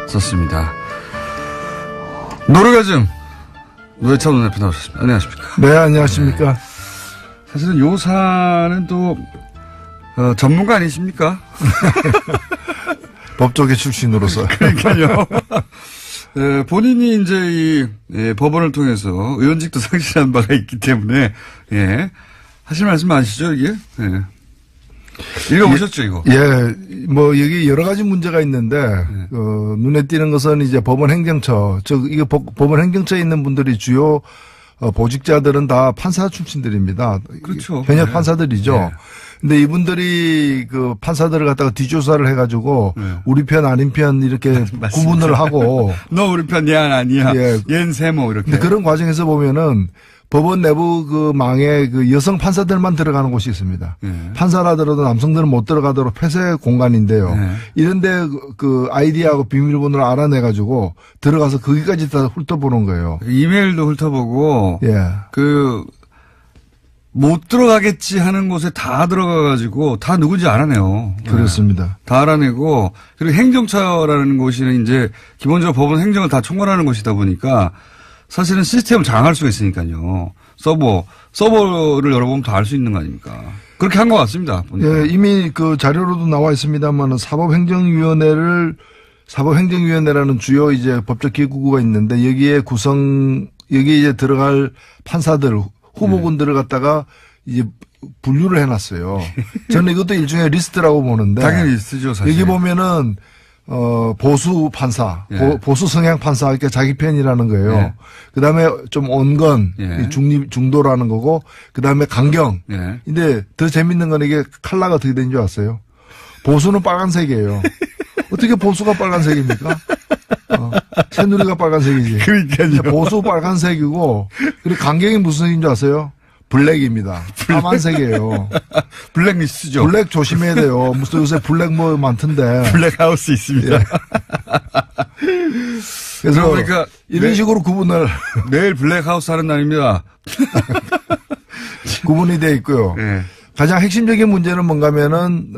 썼습니다. 노르가즘 노회찬 대표 나오셨습니다. 안녕하십니까? 네, 안녕하십니까? 네. 사실은 요 사안은 또 전문가 아니십니까? 법조계 출신으로서. 그러니까요. 본인이 이제 법원을 통해서 의원직도 상실한 바가 있기 때문에, 예. 하실 말씀 아시죠, 이게? 예. 읽어보셨죠, 이거? 예, 뭐, 여기 여러 가지 문제가 있는데, 눈에 띄는 것은 이제 법원 행정처, 이게 법원 행정처에 있는 분들이 주요 보직자들은 다 판사 출신들입니다. 그렇죠. 현역 네. 판사들이죠. 네. 근데 이분들이 그 판사들을 갖다가 뒷조사를 해가지고 우리 편 아닌 편 이렇게 구분을 하고 너 우리 편 얘 아니야. 예. 얜 세모 이렇게. 근데 그런 과정에서 보면은 법원 내부 그 망에 그 여성 판사들만 들어가는 곳이 있습니다. 판사라더라도 남성들은 못 들어가도록 폐쇄 공간인데요. 이런데 그 아이디하고 비밀번호를 알아내가지고 들어가서 거기까지 다 훑어보는 거예요. 이메일도 훑어보고. 예. 못 들어가겠지 하는 곳에 다 들어가가지고 다 누군지 알아내요. 그렇습니다. 네. 다 알아내고 그리고 행정처라는 곳이 이제 기본적으로 법원 행정을 다 총괄하는 곳이다 보니까 사실은 시스템을 장악할 수가 있으니까요. 서버를 열어보면 다 알 수 있는 거 아닙니까? 그렇게 한 것 같습니다. 보니까. 예, 이미 그 자료로도 나와 있습니다만 사법행정위원회라는 주요 이제 법적 기구가 있는데 여기에 이제 들어갈 판사들 후보군들을 갖다가 이제 분류를 해놨어요. 저는 이것도 일종의 리스트라고 보는데. 당연히 리스트죠, 사실. 여기 보면은, 보수 판사, 예. 보수 성향 판사, 그러니까 자기 편이라는 거예요. 예. 그 다음에 좀 온건, 예. 중도라는 거고, 그 다음에 강경. 예. 근데 더 재밌는 건 이게 컬러가 어떻게 된 줄 아세요? 보수는 빨간색이에요. 어떻게 보수가 빨간색입니까? 새누리가 빨간색이지. 그러니까요. 보수 빨간색이고, 그리고 강경이 무슨 색인 줄 아세요? 블랙입니다. 까만색이에요. 블랙리스트죠. 블랙 조심해야 돼요. 무슨 요새 블랙 뭐 많던데. 블랙하우스 있습니다. 예. 그래서 그러니까 이런 식으로 구분을. 내일 블랙하우스 하는 날입니다. 구분이 돼 있고요. 네. 가장 핵심적인 문제는 뭔가면은,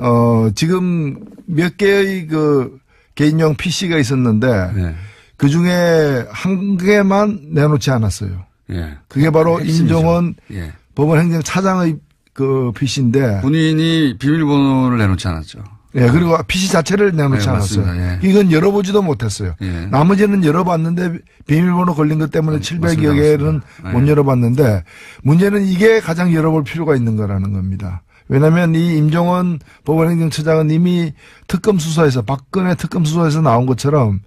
지금 몇 개의 그 개인용 PC가 있었는데, 네. 그 중에 한 개만 내놓지 않았어요. 예. 그게 바로 핵심이죠. 임종원 예. 법원행정차장의 그 PC인데. 본인이 비밀번호를 내놓지 않았죠. 예, 그리고 PC 자체를 내놓지 네, 않았어요. 맞습니다. 예. 이건 열어보지도 못했어요. 예. 나머지는 열어봤는데 비밀번호 걸린 것 때문에 700여 개는 맞습니다. 못 열어봤는데 문제는 이게 가장 열어볼 필요가 있는 거라는 겁니다. 왜냐하면 이 임종원 법원행정처장은 이미 특검 수사에서 박근혜 특검 수사에서 나온 것처럼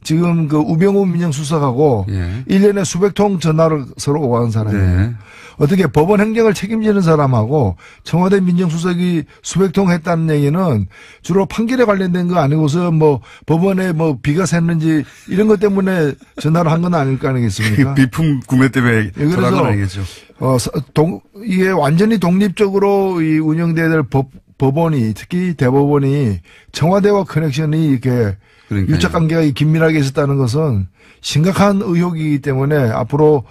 지금 그 우병우 민정수석하고 예. 1년에 수백 통 전화를 서로 오가는 사람이에요. 네. 어떻게 법원 행정을 책임지는 사람하고 청와대 민정수석이 수백 통 했다는 얘기는 주로 판결에 관련된 거 아니고서 뭐 법원에 뭐 비가 샜는지 이런 것 때문에 전화를 한 건 아닐 거 아니겠습니까? 비품 구매 때문에 예, 전화한 건 아니겠죠. 이게 완전히 독립적으로 이 운영돼야 될 법원이 특히 대법원이 청와대와 커넥션이 이렇게 그러니까요. 유착 관계가 긴밀하게 있었다는 것은 심각한 의혹이기 때문에 앞으로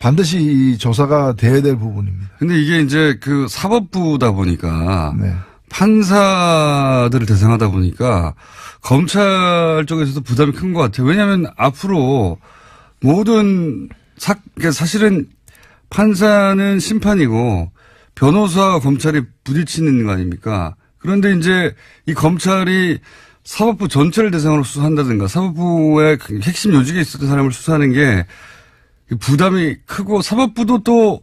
반드시 이 조사가 돼야 될 부분입니다. 근데 이게 이제 그 사법부다 보니까 네. 판사들을 대상하다 보니까 검찰 쪽에서도 부담이 큰 것 같아요. 왜냐하면 앞으로 모든 사실은 판사는 심판이고 변호사와 검찰이 부딪히는 거 아닙니까? 그런데 이제 이 검찰이 사법부 전체를 대상으로 수사한다든가 사법부의 핵심 요직에 있었던 사람을 수사하는 게 부담이 크고 사법부도 또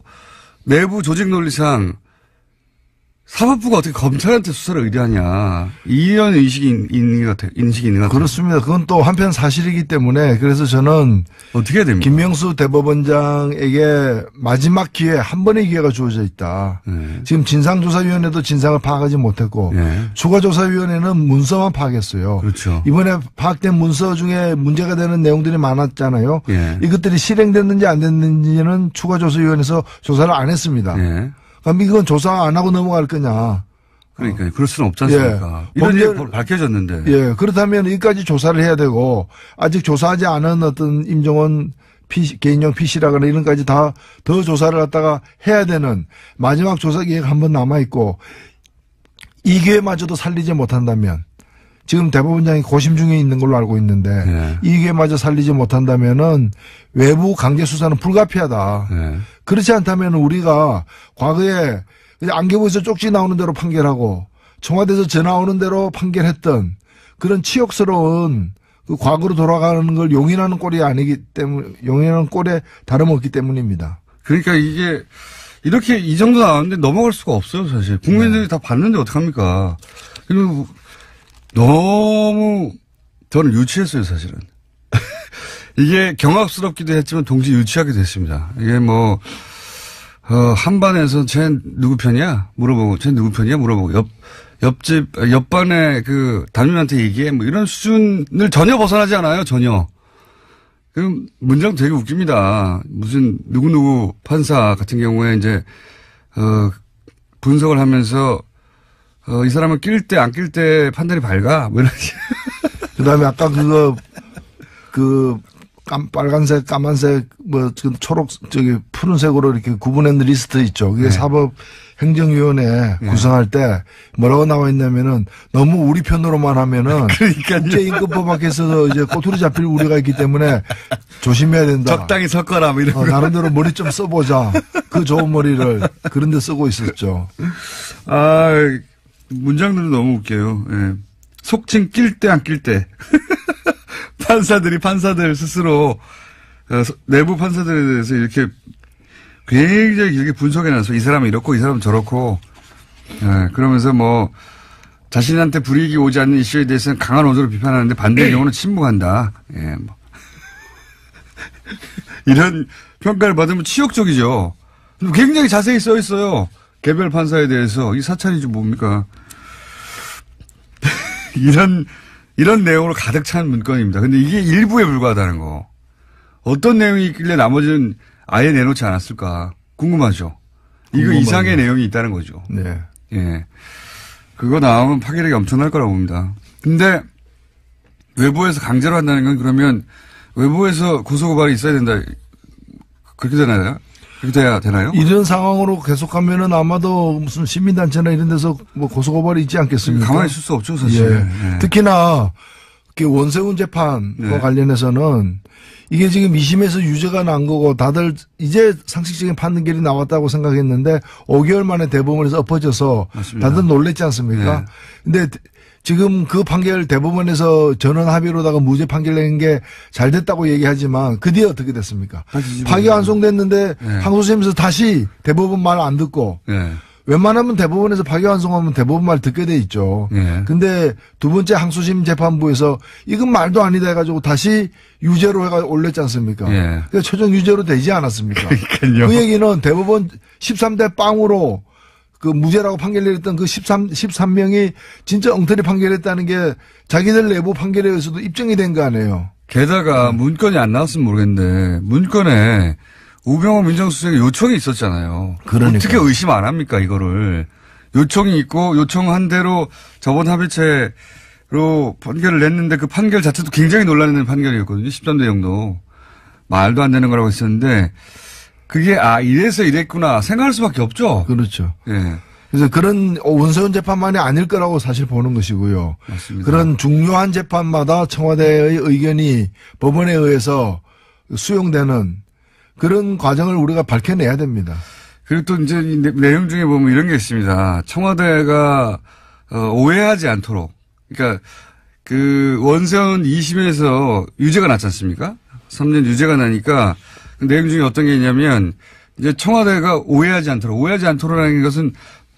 내부 조직 논리상 사법부가 어떻게 검찰한테 수사를 의뢰하냐. 이런 인식이 있는 것 같아요. 그렇습니다. 그건 또 한편 사실이기 때문에 그래서 저는 어떻게 해야 됩니까? 김명수 대법원장에게 마지막 기회, 한 번의 기회가 주어져 있다. 지금 진상조사위원회도 진상을 파악하지 못했고 추가조사위원회는 문서만 파악했어요. 그렇죠. 이번에 파악된 문서 중에 문제가 되는 내용들이 많았잖아요. 이것들이 실행됐는지 안 됐는지는 추가조사위원회에서 조사를 안 했습니다. 그럼 이건 조사 안 하고 넘어갈 거냐. 그러니까 그럴 수는 없지 않습니까? 이런 일이 밝혀졌는데. 예. 그렇다면 여기까지 조사를 해야 되고 아직 조사하지 않은 어떤 임종원 개인용 PC라거나 이런 까지 다 더 조사를 갖다가 해야 되는 마지막 조사 기회가 한 번 남아있고 이 기회마저도 살리지 못한다면 지금 대법원장이 고심 중에 있는 걸로 알고 있는데 네. 이게마저 살리지 못한다면은 외부 강제 수사는 불가피하다. 네. 그렇지 않다면 우리가 과거에 그냥 안개부에서 쪽지 나오는 대로 판결하고 청와대에서 전화 오는 대로 판결했던 그런 치욕스러운 그 과거로 돌아가는 걸 용인하는 꼴이 아니기 때문에 용인하는 꼴에 다름없기 때문입니다. 그러니까 이게 이렇게 이 정도 나왔는데 넘어갈 수가 없어요, 사실. 국민들이 네. 다 봤는데 어떡합니까? 그리고 너무 저는 유치했어요, 사실은. 이게 경악스럽기도 했지만 동시에 유치하기도 했습니다. 이게 뭐 한반에서 쟤 누구 편이야? 물어보고 쟤 누구 편이야? 물어보고 옆반에 그 담임한테 얘기해 뭐 이런 수준을 전혀 벗어나지 않아요, 전혀. 그럼 문장 되게 웃깁니다. 무슨 누구누구 판사 같은 경우에 이제 분석을 하면서 이 사람은 낄 때 안 낄 때 판단이 밝아 뭐 이런. 그다음에 아까 빨간색, 까만색, 초록, 푸른색으로 이렇게 구분한 리스트 있죠. 그게 네. 사법행정위원회 네. 구성할 때 뭐라고 나와 있냐면은 너무 우리 편으로만 하면은 국제임금법 밖에서 이제 꼬투리 잡힐 우려가 있기 때문에 조심해야 된다. 적당히 섞어라, 뭐 이런 거. 나름대로 머리 좀 써보자. 그 좋은 머리를 그런 데 쓰고 있었죠. 문장들도 너무 웃겨요. 예. 속칭 낄 때 안 낄 때. 판사들 스스로 내부 판사들에 대해서 이렇게 굉장히 길게 분석해놔서 이 사람은 이렇고 이 사람은 저렇고 그러면서 뭐 자신한테 불이익이 오지 않는 이슈에 대해서는 강한 어조로 비판하는데 반대의 경우는 침묵한다. 예, 뭐. 이런 평가를 받으면 치욕적이죠. 굉장히 자세히 써 있어요. 개별 판사에 대해서 이 사찰이지 뭡니까? 이런 내용으로 가득 찬 문건입니다. 근데 이게 일부에 불과하다는 거. 어떤 내용이 있길래 나머지는 아예 내놓지 않았을까 궁금하죠. 이거 이상의 내용이 있다는 거죠. 네. 예. 그거 나오면 파괴력이 엄청날 거라고 봅니다. 근데 외부에서 강제로 한다는 건 그러면 외부에서 고소고발이 있어야 된다. 그렇게 되나요? 그렇게 돼야 되나요? 이런 상황으로 계속하면은 아마도 무슨 시민단체나 이런 데서 뭐 고소고발이 있지 않겠습니까? 가만히 있을 수 없죠, 사실. 예. 예. 특히나 원세훈 재판과 네. 관련해서는 이게 지금 2심에서 유죄가 난 거고 다들 이제 상식적인 판결이 나왔다고 생각했는데 5개월 만에 대법원에서 엎어져서 맞습니다. 다들 놀랬지 않습니까? 네. 근데 지금 그 판결 대법원에서 전원 합의로다가 무죄 판결 낸 게 잘 됐다고 얘기하지만 그 뒤에 어떻게 됐습니까? 파기환송됐는데 네. 항소심에서 다시 대법원 말 안 듣고 네. 웬만하면 대법원에서 파기환송하면 대법원 말 듣게 돼 있죠. 네. 근데 두 번째 항소심 재판부에서 이건 말도 아니다 해가지고 다시 유죄로 해가 올렸지 않습니까? 네. 그러니까 최종 유죄로 되지 않았습니까? 그러니까요. 그 얘기는 대법원 13대 0으로 그 무죄라고 판결 내렸던 그 13명이 진짜 엉터리 판결했다는 게 자기들 내부 판결에 의해서도 입증이 된 거 아니에요. 게다가 문건이 안 나왔으면 모르겠는데 문건에 우병우 민정수석의 요청이 있었잖아요. 그러니까. 어떻게 의심 안 합니까 이거를. 요청이 있고 요청한 대로 저번 합의체로 판결을 냈는데 그 판결 자체도 굉장히 논란이 판결이었거든요. 13대 0도. 말도 안 되는 거라고 했었는데 그게 이래서 이랬구나 생각할 수밖에 없죠. 그렇죠. 예. 그래서 그런 원세훈 재판만이 아닐 거라고 사실 보는 것이고요. 맞습니다. 그런 중요한 재판마다 청와대의 의견이 법원에 의해서 수용되는 그런 과정을 우리가 밝혀내야 됩니다. 그리고 또 이제 이 내용 중에 보면 이런 게 있습니다. 청와대가 오해하지 않도록. 그러니까 그 원세훈 2심에서 유죄가 났지 않습니까? 3년 유죄가 나니까 내용 중에 어떤 게 있냐면 이제 청와대가 오해하지 않도록라는 것은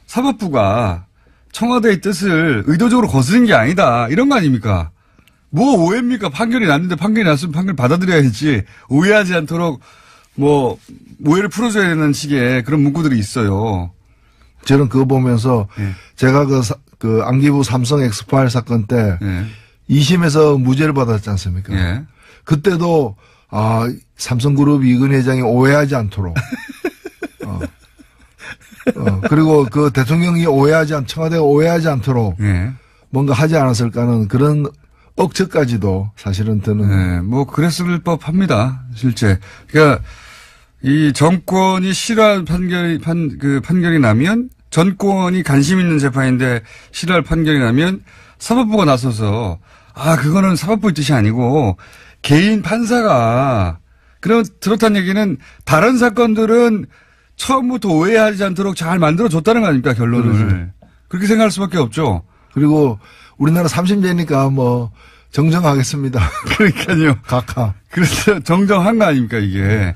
사법부가 청와대의 뜻을 의도적으로 거스른 게 아니다. 이런 거 아닙니까? 뭐 오해입니까? 판결이 났는데 판결이 났으면 판결 받아들여야지. 오해하지 않도록 뭐 오해를 풀어줘야 되는 식의 그런 문구들이 있어요. 저는 그거 보면서 제가 그 안기부 삼성 엑스파일 사건 때 2심에서 무죄를 받았지 않습니까? 그때도 삼성그룹 이근 회장이 오해하지 않도록. 그리고 그 대통령이 청와대가 오해하지 않도록 뭔가 하지 않았을까는 그런 억측까지도 사실은 드는. 뭐 그랬을 법합니다. 실제. 그러니까 이 정권이 싫어하는 판결이 나면 전권이 관심 있는 재판인데 실화를 판결이 나면 사법부가 나서서 그거는 사법부의 뜻이 아니고 개인 판사가 그렇다는 얘기는 다른 사건들은 처음부터 오해하지 않도록 잘 만들어줬다는 거 아닙니까, 결론을. 그렇죠. 그렇게 생각할 수밖에 없죠. 그리고 우리나라 30대니까 뭐 정정하겠습니다. 그러니까요. 각하. 그래서 정정한 거 아닙니까, 이게.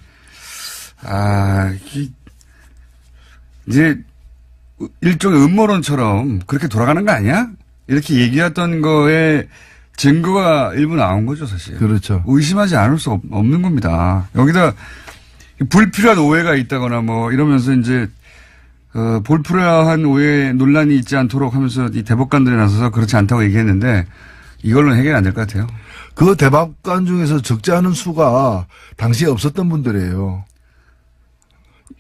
이제 일종의 음모론처럼 그렇게 돌아가는 거 아니야? 이렇게 얘기했던 거에 증거가 일부 나온 거죠, 사실. 그렇죠. 의심하지 않을 수 없는 겁니다. 여기다 불필요한 오해가 있다거나 뭐 이러면서 이제 불필요한 오해 논란이 있지 않도록 하면서 이 대법관들이 나서서 그렇지 않다고 얘기했는데 이걸로는 해결이 안 될 것 같아요. 그 대법관 중에서 적지 않은 수가 당시에 없었던 분들이에요.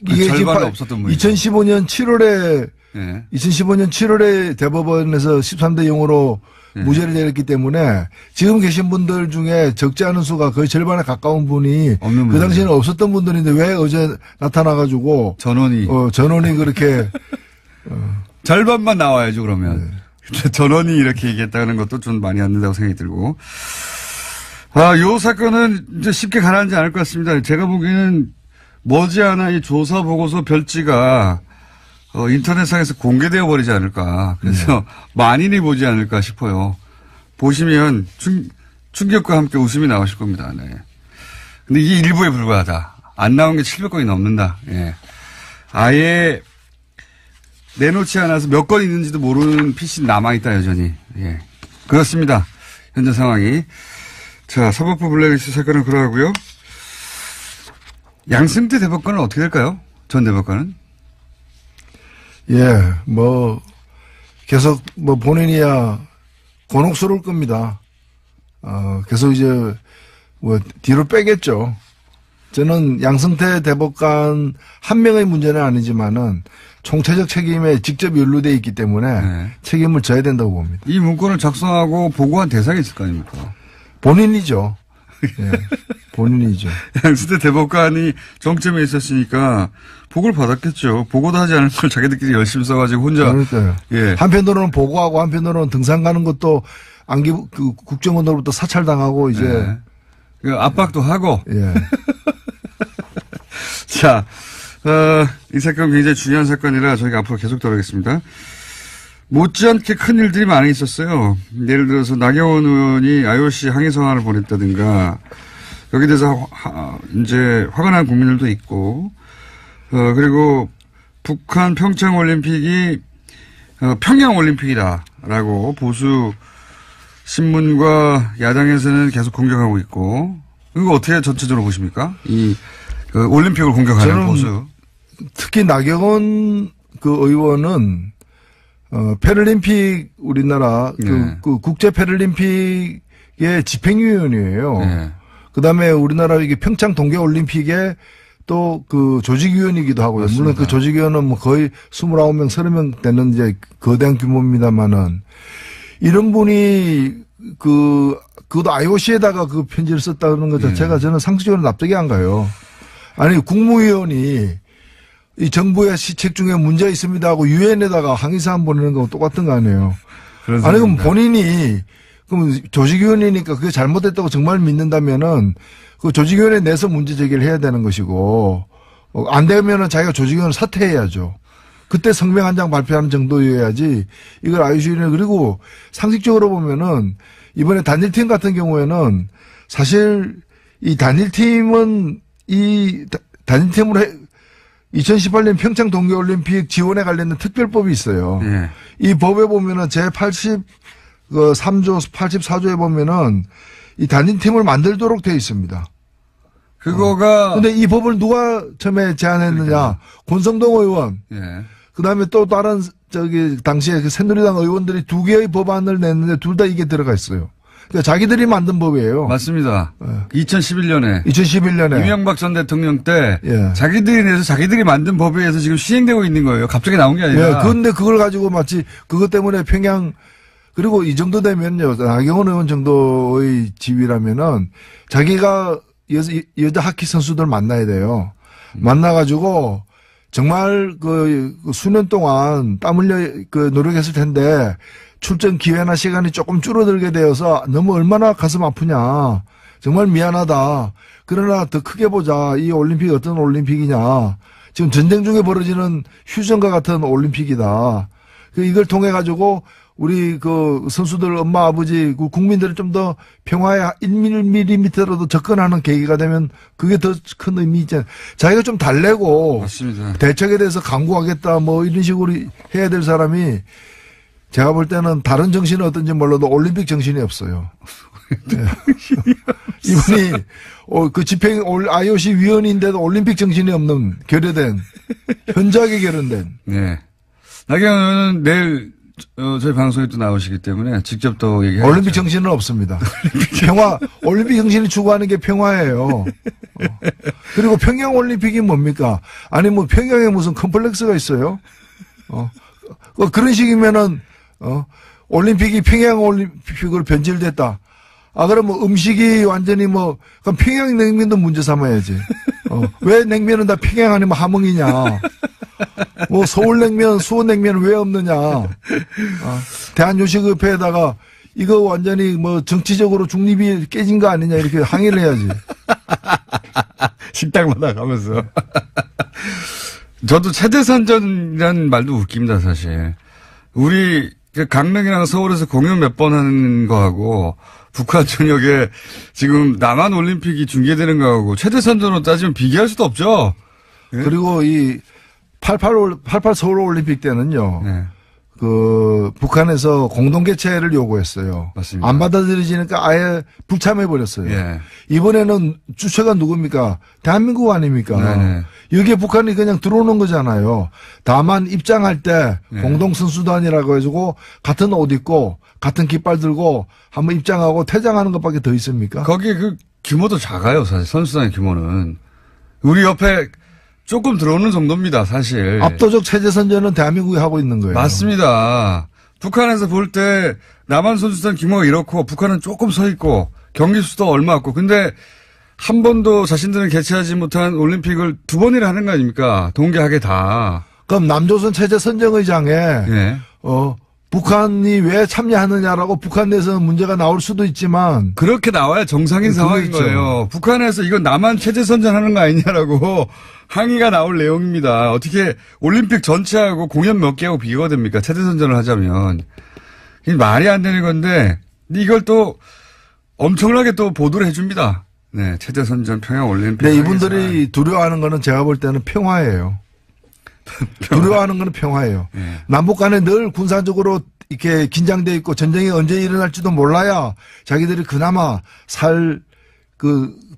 이게 절반은 없었던 분이죠. 2015년 7월에 네. 2015년 7월에 대법원에서 13대 0으로 네. 무죄를 내렸기 때문에 지금 계신 분들 중에 적지 않은 수가 거의 절반에 가까운 분이 그 당시에는 없었던 분들인데 왜 어제 나타나가지고 전원이 그렇게 절반만 나와야죠 그러면. 네. 전원이 이렇게 얘기했다는 것도 좀 많이 안 된다고 생각이 들고. 요 사건은 이제 쉽게 가라앉지 않을 것 같습니다. 제가 보기에는 머지않아 이 조사 보고서 별지가 인터넷상에서 공개되어 버리지 않을까. 그래서 만인이 보지 않을까 싶어요. 보시면 충격과 함께 웃음이 나오실 겁니다. 네. 근데 이게 일부에 불과하다. 안 나온 게 700건이 넘는다. 예. 아예 내놓지 않아서 몇 건 있는지도 모르는 PC 남아있다, 여전히. 예. 그렇습니다. 현재 상황이. 자, 사법부 블랙리스트 사건은 그러하고요. 양승태 대법관은 어떻게 될까요? 전 대법관은? 예, 계속 본인이야 곤혹스러울 겁니다. 계속 이제 뒤로 빼겠죠. 저는 양승태 대법관 한 명의 문제는 아니지만은 총체적 책임에 직접 연루되어 있기 때문에 책임을 져야 된다고 봅니다. 이 문건을 작성하고 보고한 대상이 있을 거 아닙니까? 본인이죠. 예, 본인이죠. 양승태 대법관이 정점에 있었으니까 보고를 받았겠죠. 보고도 하지 않은 걸 자기들끼리 열심히 써가지고 혼자. 그러니까요. 예. 한편으로는 보고하고 한편으로는 등산 가는 것도 국정원으로부터 사찰당하고 이제. 예. 압박도 하고. 예. 자, 이 사건 굉장히 중요한 사건이라 저희가 앞으로 계속 다루겠습니다. 못지않게 큰 일들이 많이 있었어요. 예를 들어서 나경원 의원이 IOC 항의 서한을 보냈다든가 여기에 대해서 이제 화가 난 국민들도 있고 그리고 북한 평창올림픽이 평양올림픽이다라고 보수 신문과 야당에서는 계속 공격하고 있고 이거 어떻게 전체적으로 보십니까? 이 올림픽을 공격하는 보수. 특히 나경원 의원은 패럴림픽 우리나라 그 국제 패럴림픽의 집행위원이에요. 네. 그다음에 우리나라 이게 평창 동계올림픽에 또 조직위원이기도 하고요. 맞습니다. 물론 그 조직위원은 거의 29명, 30명 되는 이제 거대한 규모입니다만은 이런 분이 그것도 IOC에다가 그 편지를 썼다는 것 자체가 저는 상식적으로 납득이 안 가요. 아니 국무위원이 이 정부의 시책 중에 문제 있습니다 하고 유엔에다가 항의사안 보내는 거하고 똑같은 거 아니에요. 아니 그럼 본인이 그럼 조직위원이니까 그게 잘못됐다고 정말 믿는다면은 그 조직위원회 내에서 문제 제기를 해야 되는 것이고 안 되면은 자기가 조직위원을 사퇴해야죠. 그때 성명 한 장 발표하는 정도여야지 이걸 IOC는 그리고 상식적으로 보면은 이번에 단일팀 같은 경우에는 사실 이 단일팀은 이 단일팀으로 2018년 평창 동계올림픽 지원에 관련된 특별법이 있어요. 네. 이 법에 보면은 제83조 84조에 보면은 이 단일팀을 만들도록 되어 있습니다. 그거가. 근데 이 법을 누가 처음에 제안했느냐. 그러니까. 권성동 의원. 예. 그 다음에 또 다른 당시에 그 새누리당 의원들이 두 개의 법안을 냈는데 둘 다 이게 들어가 있어요. 그러니까 자기들이 만든 법이에요. 맞습니다. 예. 2011년에. 이명박 전 대통령 때 자기들이 내서 자기들이 만든 법에 의해서 지금 시행되고 있는 거예요. 갑자기 나온 게 아니라. 예. 그런데 그걸 가지고 마치 그것 때문에 평양 그리고 이 정도 되면요. 나경원 의원 정도의 지위라면은 자기가 여자 하키 선수들 만나야 돼요. 만나가지고 정말 그 수년 동안 땀 흘려 그 노력했을 텐데 출전 기회나 시간이 조금 줄어들게 되어서 너무 얼마나 가슴 아프냐. 정말 미안하다. 그러나 더 크게 보자. 이 올림픽이 어떤 올림픽이냐. 지금 전쟁 중에 벌어지는 휴전과 같은 올림픽이다. 이걸 통해 가지고 우리 그 선수들 엄마 아버지 그 국민들을 좀 더 평화에 1mm라도 접근하는 계기가 되면 그게 더 큰 의미 있잖아요. 자기가 좀 달래고 맞습니다. 대책에 대해서 강구하겠다 뭐 이런 식으로 해야 될 사람이 제가 볼 때는 다른 정신은 어떤지 몰라도 올림픽 정신이 없어요. 네. 이분이 그 집행 IOC 위원인데도 올림픽 정신이 없는 결여된 현저하게 결연된. 네. 나경원 의원은 내일 저희 방송에 또 나오시기 때문에 직접 또 얘기하죠. 올림픽 정신은 없습니다. 올림픽 정신이 추구하는 게 평화예요. 그리고 평양 올림픽이 뭡니까? 아니 뭐 평양에 무슨 컴플렉스가 있어요? 그런 식이면은 올림픽이 평양 올림픽으로 변질됐다. 그러면 음식이 완전히 그럼 평양 냉면도 문제 삼아야지. 왜 냉면은 다 평양 아니면 함흥이냐. 서울냉면, 수원냉면 왜 없느냐. 대한요식협회에다가 이거 완전히 정치적으로 중립이 깨진 거 아니냐 이렇게 항의를 해야지. 식당마다 가면서. 저도 체제선전이라는 말도 웃깁니다, 사실. 우리 강릉이랑 서울에서 공연 몇 번 하는 거하고 북한 전역에 지금 남한 올림픽이 중계되는 거하고 체제선전으로 따지면 비교할 수도 없죠. 네? 그리고 이 88 서울 올림픽 때는요. 네. 북한에서 공동 개최를 요구했어요. 맞습니다. 안 받아들여지니까 아예 불참해 버렸어요. 예. 이번에는 주체가 누굽니까? 대한민국 아닙니까? 네네. 여기에 북한이 그냥 들어오는 거잖아요. 다만 입장할 때 네. 공동 선수단이라고 해가지고 같은 옷 입고 같은 깃발 들고 한번 입장하고 퇴장하는 것밖에 더 있습니까? 거기 규모도 작아요, 사실 선수단의 규모는. 우리 옆에 조금 들어오는 정도입니다, 사실. 압도적 체제 선전은 대한민국이 하고 있는 거예요. 맞습니다. 북한에서 볼 때 남한 선수단 규모가 이렇고 북한은 조금 서 있고 경기 수도 얼마 없고 근데 한 번도 자신들은 개최하지 못한 올림픽을 두 번이나 하는 거 아닙니까? 동계하게 다. 그럼 남조선 체제 선정의장에 네. 북한이 왜 참여하느냐라고 북한 내에서는 문제가 나올 수도 있지만 그렇게 나와야 정상인 상황인 그렇죠. 거예요. 북한에서 이건 남한 체제 선전하는 거 아니냐라고 항의가 나올 내용입니다. 어떻게 올림픽 전체하고 공연 몇 개하고 비교가 됩니까? 체제 선전을 하자면. 이게 말이 안 되는 건데 이걸 또 엄청나게 또 보도를 해줍니다. 네, 체제 선전 평양 올림픽. 네, 이분들이 두려워하는 거는 제가 볼 때는 평화예요. 두려워하는 거는 평화예요. 네. 남북 간에 늘 군사적으로 이렇게 긴장돼 있고 전쟁이 언제 일어날지도 몰라야 자기들이 그나마 살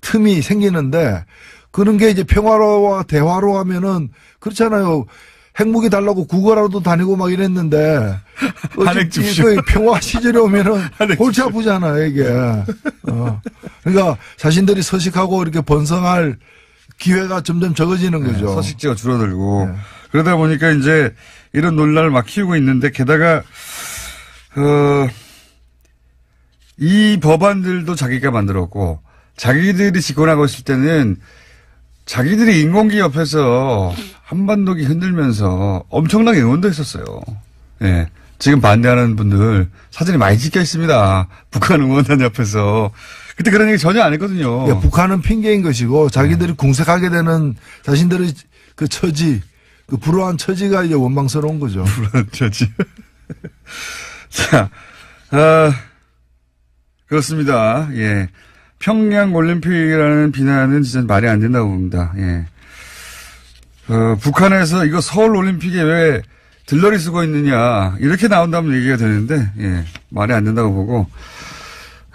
틈이 생기는데 그런 게 이제 평화로와 대화로 하면은 그렇잖아요. 핵무기 달라고 구걸하러도 다니고 막 이랬는데 한핵 줍쇼. 평화 시절에 오면은 골치 아프잖아요, 이게. 그러니까 자신들이 서식하고 이렇게 번성할 기회가 점점 적어지는 거죠. 네, 서식지가 줄어들고. 네. 그러다 보니까 이제 이런 논란을 막 키우고 있는데 게다가, 이 법안들도 자기가 만들었고 자기들이 집권하고 있을 때는 자기들이 인공기 옆에서 한반도기 흔들면서 엄청나게 응원도 했었어요. 예. 지금 반대하는 분들 사진이 많이 찍혀 있습니다. 북한 응원단 옆에서. 그때 그런 얘기 전혀 안 했거든요. 예, 북한은 핑계인 것이고 자기들이 궁색하게 되는 자신들의 그 처지, 그 불우한 처지가 이제 원망스러운 거죠. 불우한 처지. 자, 그렇습니다. 예. 평양 올림픽이라는 비난은 진짜 말이 안 된다고 봅니다. 예. 북한에서 이거 서울 올림픽에 왜 들러리 쓰고 있느냐 이렇게 나온다면 얘기가 되는데 예. 말이 안 된다고 보고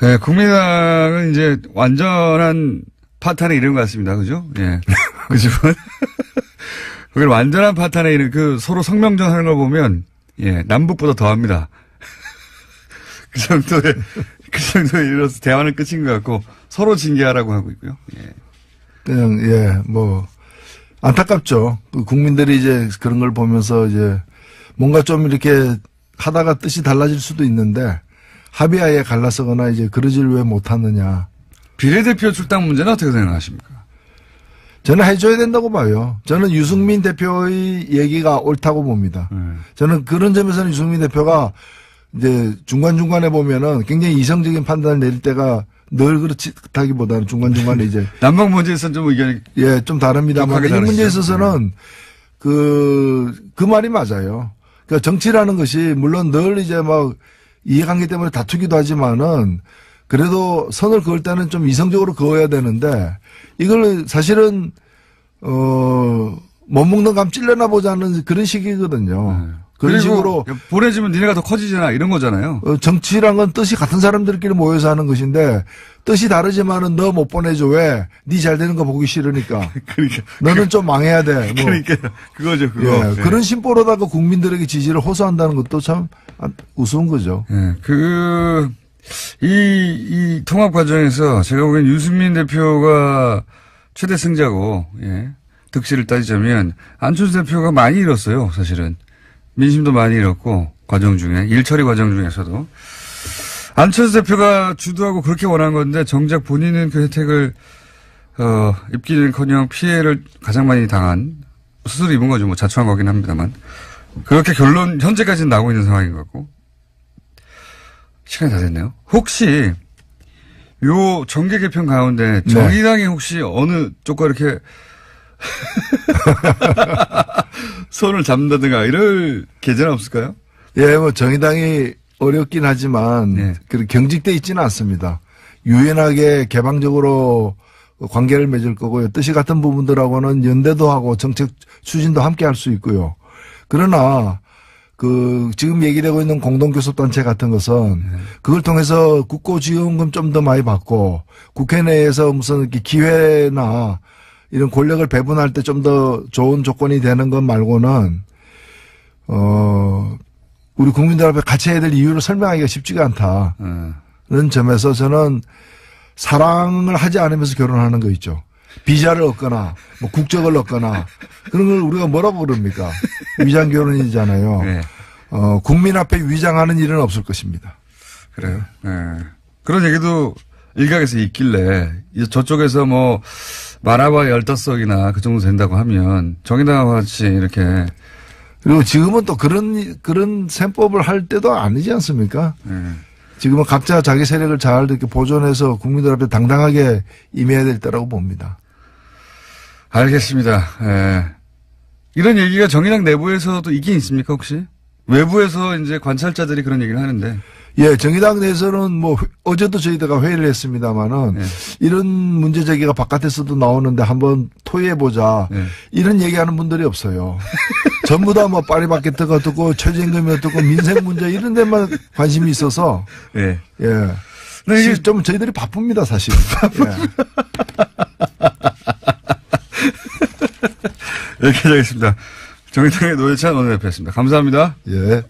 예. 국민당은 이제 완전한 파탄에 이른 것 같습니다. 그죠? 예. 그 집은 그걸 완전한 파탄에 이른 서로 성명전 하는 걸 보면 예. 남북보다 더합니다. 그 정도에 이르러서 대화는 끝인 것 같고 서로 징계하라고 하고 있고요. 예. 그냥 안타깝죠. 국민들이 이제 그런 걸 보면서 이제 뭔가 좀 이렇게 하다가 뜻이 달라질 수도 있는데 합의하에 갈라서거나 이제 그러질 왜 못하느냐. 비례대표 출당 문제는 어떻게 생각하십니까? 저는 해줘야 된다고 봐요. 저는 유승민 대표의 얘기가 옳다고 봅니다. 저는 그런 점에서는 유승민 대표가 이제 중간중간에 보면은 굉장히 이성적인 판단을 내릴 때가 늘 그렇다기보다는 중간중간에 이제. 난방 문제에서는 좀 의견이. 예, 좀 다릅니다만. 이 문제에 있어서는 그 말이 맞아요. 그러니까 정치라는 것이 물론 늘 이제 막 이해관계 때문에 다투기도 하지만은 그래도 선을 그을 때는 좀 이성적으로 그어야 되는데 이걸 사실은 못 먹는 감 찔려나 보자는 그런 식이거든요. 그런 식으로 보내주면 니네가 더 커지잖아 이런 거잖아요. 정치란 건 뜻이 같은 사람들끼리 모여서 하는 것인데 뜻이 다르지만은 너 못 보내줘 왜? 니 잘 되는 거 보기 싫으니까. 그러니까 너는 좀 망해야 돼. 뭐. 그러니까 그거죠 그거. 예, 네. 그런 심보로다가 국민들에게 지지를 호소한다는 것도 참 우스운 거죠. 예, 이 통합 과정에서 제가 보기엔 유승민 대표가 최대 승자고, 예, 득실을 따지자면 안철수 대표가 많이 잃었어요, 사실은. 민심도 많이 잃었고, 과정 중에, 일처리 과정 중에서도. 안철수 대표가 주도하고 그렇게 원한 건데, 정작 본인은 그 혜택을, 입기는 커녕 피해를 가장 많이 당한, 스스로 입은 거죠, 뭐 자초한 거긴 합니다만. 그렇게 결론, 현재까지는 나오고 있는 상황인 것 같고. 시간이 다 됐네요. 혹시 요 정계 개편 가운데 정의당이 네. 혹시 어느 쪽과 이렇게 손을 잡는다든가 이럴 계제는 없을까요? 예, 뭐 정의당이 어렵긴 하지만 네. 경직돼 있지는 않습니다. 유연하게 개방적으로 관계를 맺을 거고요. 뜻이 같은 부분들하고는 연대도 하고 정책 추진도 함께 할 수 있고요. 그러나 지금 얘기되고 있는 공동교섭단체 같은 것은 그걸 통해서 국고지원금 좀 더 많이 받고 국회 내에서 무슨 이렇게 기회나 이런 권력을 배분할 때 좀 더 좋은 조건이 되는 것 말고는, 우리 국민들 앞에 같이 해야 될 이유를 설명하기가 쉽지가 않다는 점에서 저는 사랑을 하지 않으면서 결혼하는 거 있죠. 비자를 얻거나 뭐 국적을 얻거나 그런 걸 우리가 뭐라고 그럽니까? 위장 결혼이잖아요. 네. 국민 앞에 위장하는 일은 없을 것입니다. 그래요. 네. 그런 얘기도 일각에서 있길래 저쪽에서 뭐 말아봐 15석이나 그 정도 된다고 하면 정의당과 같이 이렇게 그리고 지금은 또 그런 셈법을 할 때도 아니지 않습니까? 지금은 각자 자기 세력을 잘 이렇게 보존해서 국민들 앞에 당당하게 임해야 될 때라고 봅니다. 알겠습니다. 예. 이런 얘기가 정의당 내부에서도 있긴 있습니까, 혹시? 외부에서 이제 관찰자들이 그런 얘기를 하는데. 예, 정의당 내에서는 뭐, 어제도 저희가 회의를 했습니다만은, 네. 이런 문제 제기가 바깥에서도 나오는데 한번 토의해보자. 네. 이런 얘기하는 분들이 없어요. 전부 다 뭐 파리바게트가 어떻고, 최저임금이 어떻고, 민생 문제 이런 데만 관심이 있어서. 네. 예. 네, 좀 저희들이 바쁩니다, 사실. 예. 여기까지 하겠습니다. 정의당의 노회찬 원내대표였습니다. 감사합니다. 예.